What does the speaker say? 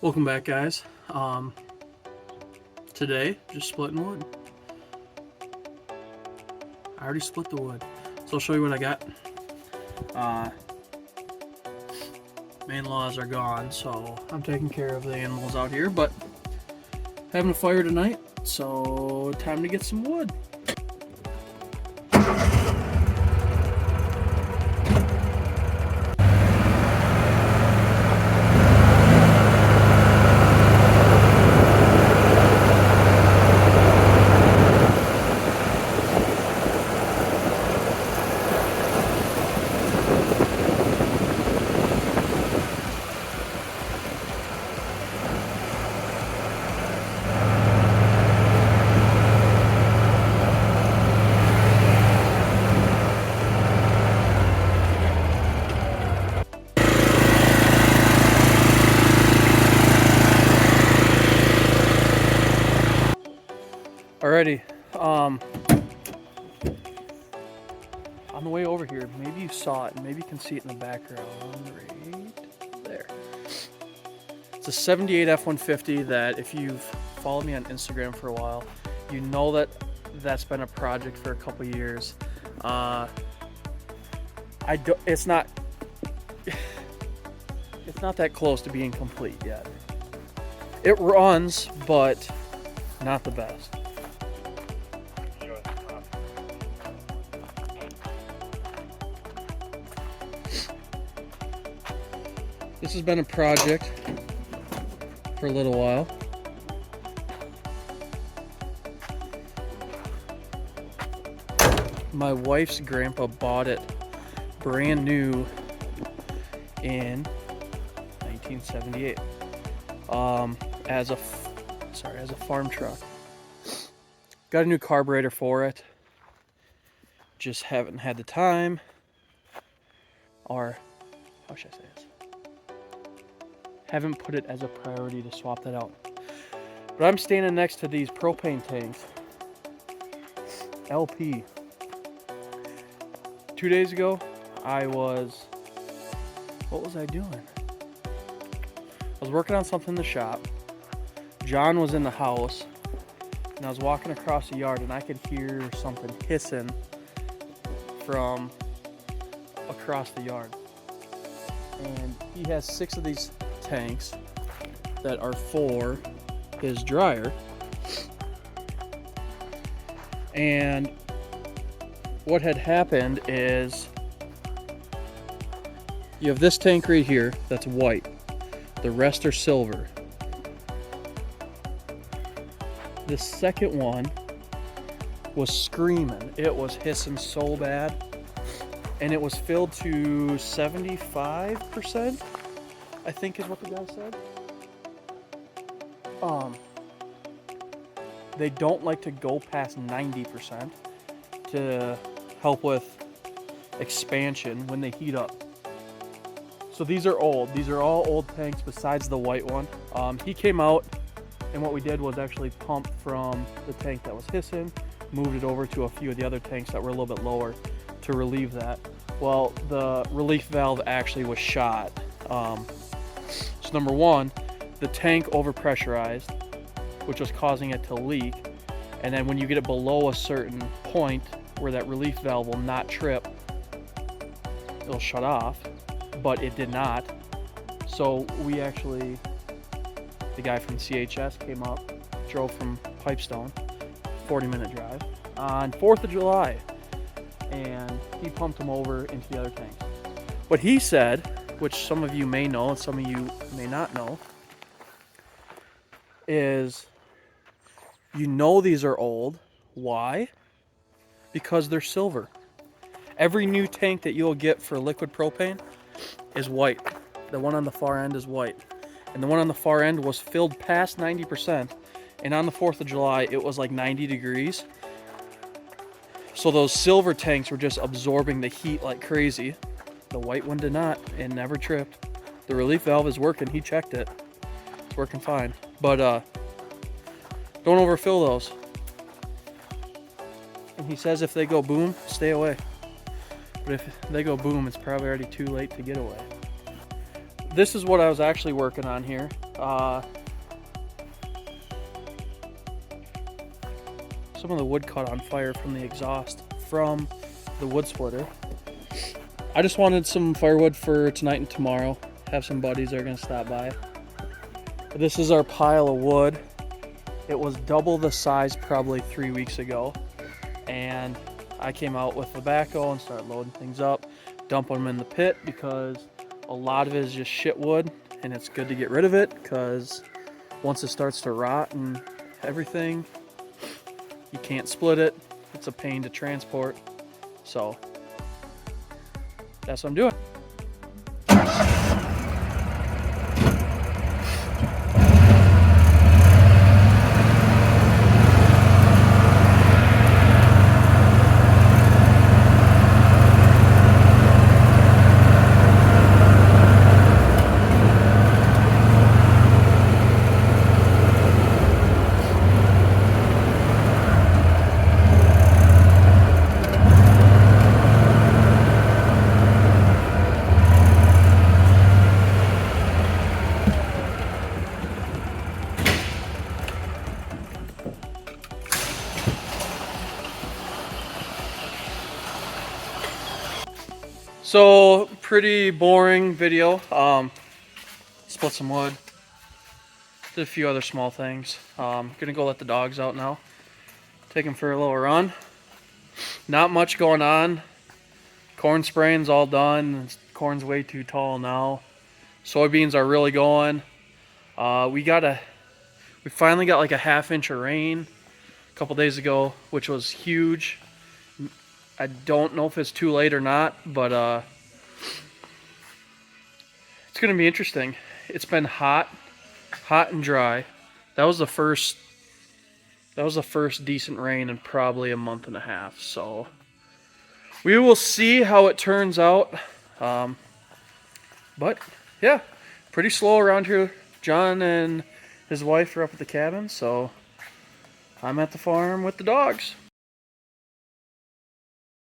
Welcome back, guys. Today, just splitting wood. I already split the wood, so I'll show you what I got. Main laws are gone, so I'm taking care of the animals out here, but having a fire tonight, so time to get some wood. Alrighty, on the way over here, maybe you saw it, and maybe you can see it in the background right there. It's a 78 F-150 that, if you've followed me on Instagram for a while, you know that that's been a project for a couple years. It's not that close to being complete yet. It runs, but not the best. This has been a project for a little while. My wife's grandpa bought it brand new in 1978 as a farm truck. Got a new carburetor for it. Just haven't had the time, or how should I say this? Haven't put it as a priority to swap that out. But I'm standing next to these propane tanks. LP. 2 days ago, what was I doing? I was working on something in the shop. John was in the house, and I was walking across the yard, and I could hear something hissing from across the yard. And he has 6 of these tanks that are for his dryer. And what had happened is, you have this tank right here that's white. The rest are silver. The second one was screaming. It was hissing so bad. And it was filled to 75%, I think is what the guy said. They don't like to go past 90% to help with expansion when they heat up. So these are old. These are all old tanks besides the white one. He came out, and what we did was actually pump from the tank that was hissing, moved it over to a few of the other tanks that were a little bit lower to relieve that. Well, the relief valve actually was shot. So number one, the tank overpressurized, which was causing it to leak. And then when you get it below a certain point where that relief valve will not trip, it'll shut off, but it did not. So we actually, the guy from CHS came up, drove from Pipestone, 40-minute drive, on 4th of July. And he pumped them over into the other tanks. What he said, which some of you may know and some of you may not know, is these are old. Why? Because they're silver. Every new tank that you'll get for liquid propane is white. The one on the far end is white. And the one on the far end was filled past 90%. And on the 4th of July, it was like 90 degrees. So those silver tanks were just absorbing the heat like crazy. The white one did not, and never tripped. The relief valve is working. He checked it. It's working fine. But don't overfill those. And he says if they go boom, stay away. But if they go boom, it's probably already too late to get away. this is what I was actually working on here. Some of the wood caught on fire from the exhaust from the wood splitter. I just wanted some firewood for tonight and tomorrow. Have some buddies that are gonna stop by. This is our pile of wood. It was double the size probably 3 weeks ago. And I came out with the backhoe and started loading things up, dumping them in the pit because a lot of it is just shit wood, and it's good to get rid of it because once it starts to rot and everything, you can't split it. It's a pain to transport. So that's what I'm doing. So pretty boring video. Split some wood, did a few other small things. Gonna go let the dogs out now, take them for a little run. Not much going on. Corn spraying's all done. Corn's way too tall now. Soybeans are really going. We finally got like a ½ inch of rain a couple days ago, which was huge. I don't know if it's too late or not, but it's gonna be interesting. It's been hot and dry. That was the first decent rain in probably a month and a half. So we will see how it turns out. But yeah, pretty slow around here. John and his wife are up at the cabin, so I'm at the farm with the dogs.